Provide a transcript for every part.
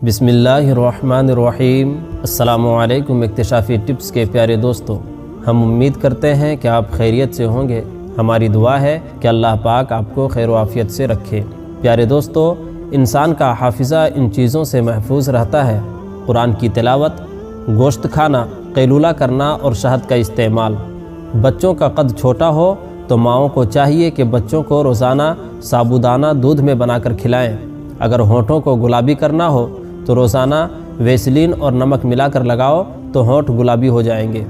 बिस्मिल्लाहिर्रहमानिर्रहीम। अस्सलामु अलैकुम इक्तिशाफी टिप्स के प्यारे दोस्तों, हम उम्मीद करते हैं कि आप खैरियत से होंगे। हमारी दुआ है कि अल्लाह पाक आपको खैर व आफियत से रखे। प्यारे दोस्तों, इंसान का हाफिज़ा इन चीज़ों से महफूज रहता है: कुरान की तिलावत, गोश्त खाना, कैलूला करना और शहद का इस्तेमाल। बच्चों का कद छोटा हो तो माओं को चाहिए कि बच्चों को रोज़ाना साबूदाना दूध में बनाकर खिलाएं। अगर होंठों को गुलाबी करना हो तो रोज़ाना वैसलीन और नमक मिलाकर लगाओ तो होंठ गुलाबी हो जाएंगे।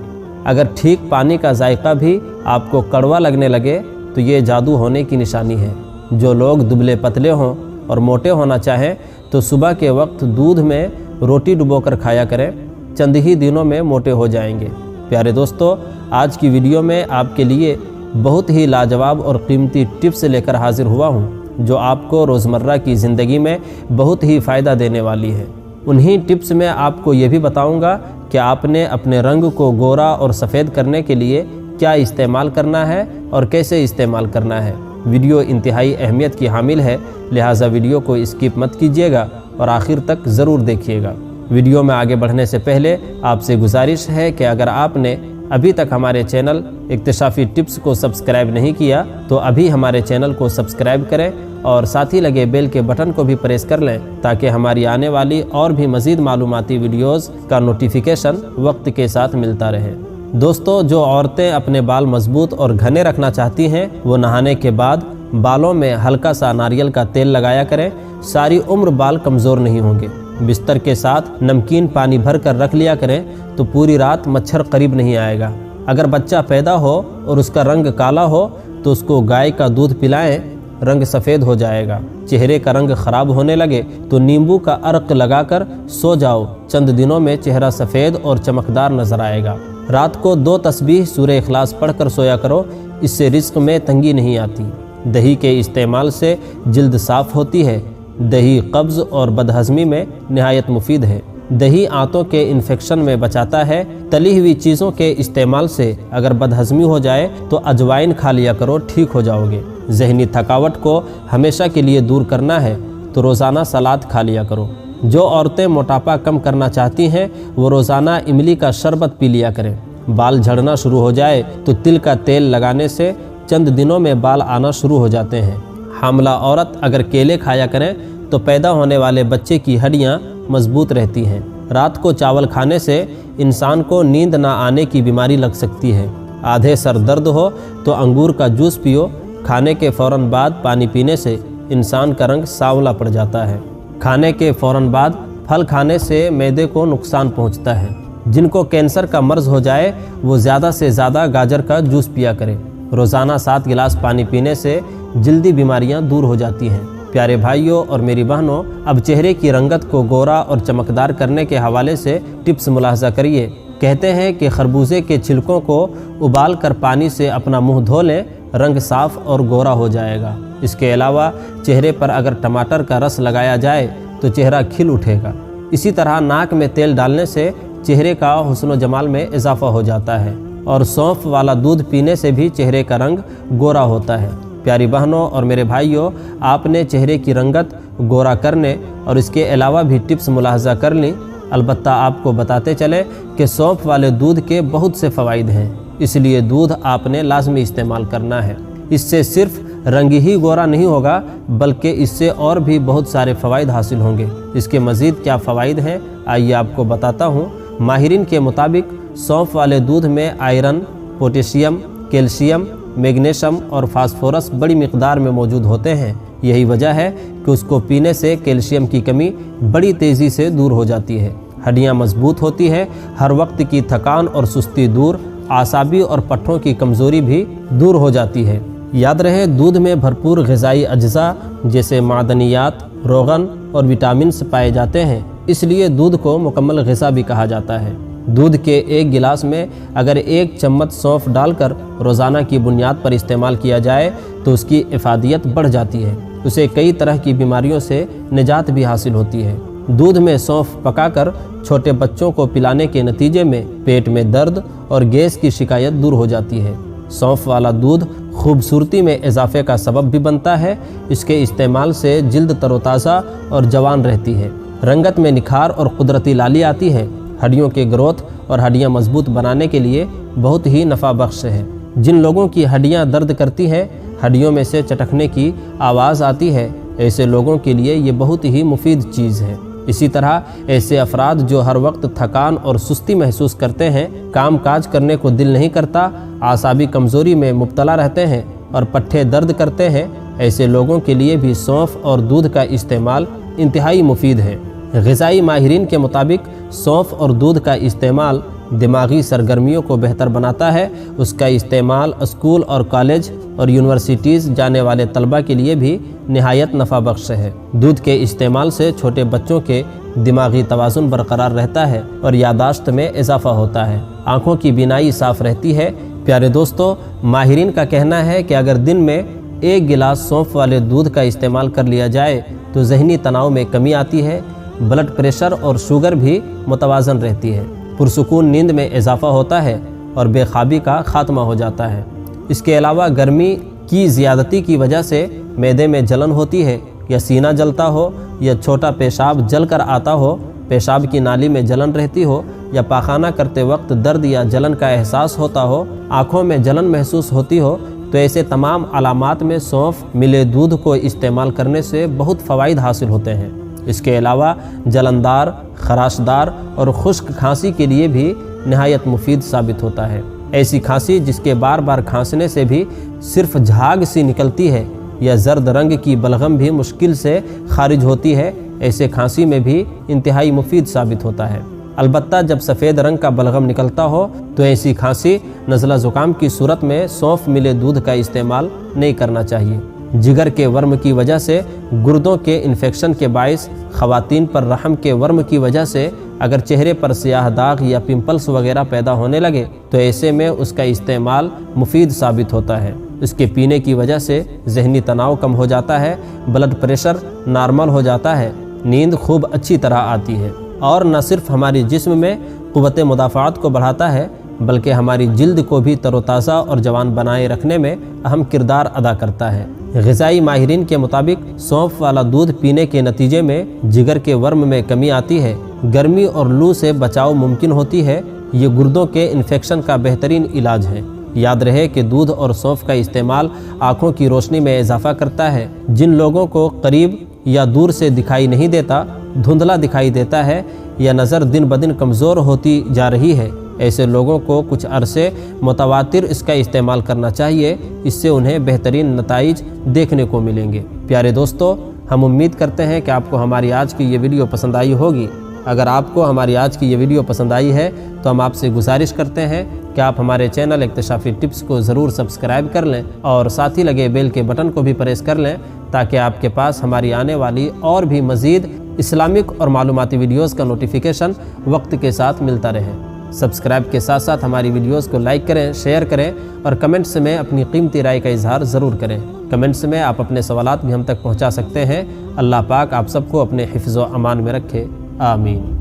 अगर ठीक पानी का जायका भी आपको कड़वा लगने लगे तो ये जादू होने की निशानी है। जो लोग दुबले पतले हों और मोटे होना चाहें तो सुबह के वक्त दूध में रोटी डुबोकर खाया करें। चंद ही दिनों में मोटे हो जाएंगे। प्यारे दोस्तों, आज की वीडियो में आपके लिए बहुत ही लाजवाब और कीमती टिप्स लेकर हाजिर हुआ हूँ जो आपको रोज़मर्रा की ज़िंदगी में बहुत ही फ़ायदा देने वाली है। उन्हीं टिप्स में आपको ये भी बताऊंगा कि आपने अपने रंग को गोरा और सफ़ेद करने के लिए क्या इस्तेमाल करना है और कैसे इस्तेमाल करना है। वीडियो इंतहाई अहमियत की हामिल है, लिहाजा वीडियो को स्किप मत कीजिएगा और आखिर तक ज़रूर देखिएगा। वीडियो में आगे बढ़ने से पहले आपसे गुजारिश है कि अगर आपने अभी तक हमारे चैनल इक्तिशाफी टिप्स को सब्सक्राइब नहीं किया तो अभी हमारे चैनल को सब्सक्राइब करें और साथ ही लगे बेल के बटन को भी प्रेस कर लें ताकि हमारी आने वाली और भी मज़ीद मालूमाती वीडियोज़ का नोटिफिकेशन वक्त के साथ मिलता रहे। दोस्तों, जो औरतें अपने बाल मजबूत और घने रखना चाहती हैं वो नहाने के बाद बालों में हल्का सा नारियल का तेल लगाया करें। सारी उम्र बाल कमज़ोर नहीं होंगे। बिस्तर के साथ नमकीन पानी भर कर रख लिया करें तो पूरी रात मच्छर करीब नहीं आएगा। अगर बच्चा पैदा हो और उसका रंग काला हो तो उसको गाय का दूध पिलाएं, रंग सफ़ेद हो जाएगा। चेहरे का रंग ख़राब होने लगे तो नींबू का अर्क लगाकर सो जाओ। चंद दिनों में चेहरा सफ़ेद और चमकदार नजर आएगा। रात को 2 तस्बीह सूरह इखलास पढ़कर सोया करो, इससे रिज़्क़ में तंगी नहीं आती। दही के इस्तेमाल से जिल्द साफ़ होती है। दही कब्ज़ और बदहज़मी में निहायत मुफीद है। दही आंतों के इन्फेक्शन में बचाता है। तली हुई चीज़ों के इस्तेमाल से अगर बदहज़मी हो जाए तो अजवाइन खा लिया करो, ठीक हो जाओगे। ज़हनी थकावट को हमेशा के लिए दूर करना है तो रोज़ाना सलाद खा लिया करो। जो औरतें मोटापा कम करना चाहती हैं वो रोज़ाना इमली का शरबत पी लिया करें। बाल झड़ना शुरू हो जाए तो तिल का तेल लगाने से चंद दिनों में बाल आना शुरू हो जाते हैं। हामला औरत अगर केले खाया करें तो पैदा होने वाले बच्चे की हड्डियां मजबूत रहती हैं। रात को चावल खाने से इंसान को नींद ना आने की बीमारी लग सकती है। आधे सर दर्द हो तो अंगूर का जूस पियो। खाने के फ़ौरन बाद पानी पीने से इंसान का रंग सांवला पड़ जाता है। खाने के फ़ौरन बाद फल खाने से मैदे को नुकसान पहुंचता है। जिनको कैंसर का मर्ज़ हो जाए वो ज़्यादा से ज़्यादा गाजर का जूस पिया करें। रोज़ाना 7 गिलास पानी पीने से जल्दी बीमारियां दूर हो जाती हैं। प्यारे भाइयों और मेरी बहनों, अब चेहरे की रंगत को गोरा और चमकदार करने के हवाले से टिप्स मुलाहजा करिए। कहते हैं कि खरबूजे के छिलकों को उबाल कर पानी से अपना मुंह धो लें, रंग साफ और गोरा हो जाएगा। इसके अलावा चेहरे पर अगर टमाटर का रस लगाया जाए तो चेहरा खिल उठेगा। इसी तरह नाक में तेल डालने से चेहरे का हुस्न जमाल में इजाफा हो जाता है और सौंफ वाला दूध पीने से भी चेहरे का रंग गोरा होता है। प्यारी बहनों और मेरे भाइयों, आपने चेहरे की रंगत गोरा करने और इसके अलावा भी टिप्स मुलाहजा कर ली। अलबत्ता आपको बताते चले कि सौंफ वाले दूध के बहुत से फ़वाइद हैं, इसलिए दूध आपने लाजमी इस्तेमाल करना है। इससे सिर्फ रंग ही गोरा नहीं होगा बल्कि इससे और भी बहुत सारे फ़वाइद हासिल होंगे। इसके मज़ीद क्या फ़वाइद हैं आइए आपको बताता हूँ। माहिरीन के मुताबिक सौंफ वाले दूध में आयरन, पोटेशियम, कैल्शियम, मैग्नीशियम और फास्फोरस बड़ी मिकदार में मौजूद होते हैं। यही वजह है कि उसको पीने से कैल्शियम की कमी बड़ी तेज़ी से दूर हो जाती है। हड्डियां मजबूत होती है। हर वक्त की थकान और सुस्ती दूर, आसाबी और पट्ठों की कमज़ोरी भी दूर हो जाती है। याद रहे, दूध में भरपूर ग़िज़ाई अज्जा जैसे मादनियात, रोगन और विटामिन्स पाए जाते हैं, इसलिए दूध को मुकम्मल ग़िज़ा भी कहा जाता है। दूध के 1 गिलास में अगर 1 चम्मच सौंफ डालकर रोज़ाना की बुनियाद पर इस्तेमाल किया जाए तो उसकी इफ़ादियत बढ़ जाती है। उसे कई तरह की बीमारियों से निजात भी हासिल होती है। दूध में सौंफ पकाकर छोटे बच्चों को पिलाने के नतीजे में पेट में दर्द और गैस की शिकायत दूर हो जाती है। सौंफ वाला दूध खूबसूरती में इजाफे का सबब भी बनता है। इसके इस्तेमाल से जिल्द तरोताज़ा और जवान रहती है। रंगत में निखार और कुदरती लाली आती है। हड्डियों के ग्रोथ और हड्डियां मजबूत बनाने के लिए बहुत ही नफ़ा बख्श है। जिन लोगों की हड्डियां दर्द करती हैं, हड्डियों में से चटकने की आवाज़ आती है, ऐसे लोगों के लिए ये बहुत ही मुफीद चीज़ है। इसी तरह ऐसे अफराद जो हर वक्त थकान और सुस्ती महसूस करते हैं, काम काज करने को दिल नहीं करता, आसाबी कमज़ोरी में मुब्तला रहते हैं और पट्ठे दर्द करते हैं, ऐसे लोगों के लिए भी सौंफ और दूध का इस्तेमाल इंतहाई मुफीद है। ग़िज़ाई माहिरीन के मुताबिक सौंफ और दूध का इस्तेमाल दिमागी सरगर्मियों को बेहतर बनाता है। उसका इस्तेमाल स्कूल और कॉलेज और यूनिवर्सिटीज़ जाने वाले तलबा के लिए भी निहायत नफ़ा बख्श है। दूध के इस्तेमाल से छोटे बच्चों के दिमागी तवाज़ुन बरकरार रहता है और यादाश्त में इजाफ़ा होता है। आँखों की बीनाई साफ़ रहती है। प्यारे दोस्तों, माहिरीन का कहना है कि अगर दिन में 1 गिलास सौंफ वाले दूध का इस्तेमाल कर लिया जाए तो ज़हनी तनाव में कमी आती है, ब्लड प्रेशर और शुगर भी मुतवाज़न रहती है, पुरसुकून नींद में इजाफ़ा होता है और बेख्वाबी का ख़ात्मा हो जाता है। इसके अलावा गर्मी की ज़्यादती की वजह से मैदे में जलन होती है या सीना जलता हो या छोटा पेशाब जल कर आता हो, पेशाब की नाली में जलन रहती हो या पाखाना करते वक्त दर्द या जलन का एहसास होता हो, आँखों में जलन महसूस होती हो, तो ऐसे तमाम अलामात में सौंफ मिले दूध को इस्तेमाल करने से बहुत फ़वाइद हासिल होते हैं। इसके अलावा जलनदार, खराशदार और खुश्क खांसी के लिए भी नहायत मुफीद साबित होता है। ऐसी खांसी जिसके बार बार खांसने से भी सिर्फ झाग सी निकलती है या जर्द रंग की बलगम भी मुश्किल से खारिज होती है, ऐसे खांसी में भी इंतहाई मुफीद साबित होता है। अलबत्ता जब सफ़ेद रंग का बलगम निकलता हो तो ऐसी खांसी, नज़ला ज़ुकाम की सूरत में सौंफ मिले दूध का इस्तेमाल नहीं करना चाहिए। जिगर के वर्म की वजह से, गुर्दों के इन्फेक्शन के बाइस, ख़वातीन पर रहम के वर्म की वजह से अगर चेहरे पर सियाह दाग या पिंपल्स वगैरह पैदा होने लगे तो ऐसे में उसका इस्तेमाल मुफीद साबित होता है। इसके पीने की वजह से ज़हनी तनाव कम हो जाता है, ब्लड प्रेशर नॉर्मल हो जाता है, नींद खूब अच्छी तरह आती है और न सिर्फ हमारी जिस्म में क़ुव्वत मुदाफ़ात को बढ़ाता है बल्कि हमारी जिल्द को भी तरोताज़ा और जवान बनाए रखने में अहम किरदार अदा करता है। ग़िज़ाई माहिरीन के मुताबिक सौंफ वाला दूध पीने के नतीजे में जिगर के वर्म में कमी आती है, गर्मी और लू से बचाव मुमकिन होती है। ये गुर्दों के इन्फेक्शन का बेहतरीन इलाज है। याद रहे कि दूध और सौंफ का इस्तेमाल आँखों की रोशनी में इजाफ़ा करता है। जिन लोगों को करीब या दूर से दिखाई नहीं देता, धुंधला दिखाई देता है या नज़र दिन ब दिन कमज़ोर होती जा रही है, ऐसे लोगों को कुछ अरसे मुतवातिर इसका इस्तेमाल करना चाहिए। इससे उन्हें बेहतरीन नताइज देखने को मिलेंगे। प्यारे दोस्तों, हम उम्मीद करते हैं कि आपको हमारी आज की ये वीडियो पसंद आई होगी। अगर आपको हमारी आज की ये वीडियो पसंद आई है तो हम आपसे गुजारिश करते हैं कि आप हमारे चैनल इक्तिशाफी टिप्स को ज़रूर सब्सक्राइब कर लें और साथ ही लगे बेल के बटन को भी प्रेस कर लें ताकि आपके पास हमारी आने वाली और भी मज़ीद इस्लामिक और मालूमाती वीडियोज़ का नोटिफिकेशन वक्त के साथ मिलता रहे। सब्सक्राइब के साथ साथ हमारी वीडियोस को लाइक करें, शेयर करें और कमेंट्स में अपनी कीमती राय का इजहार ज़रूर करें। कमेंट्स में आप अपने सवालात भी हम तक पहुंचा सकते हैं। अल्लाह पाक आप सबको अपने हिफ्ज़ व अमान में रखे। आमीन।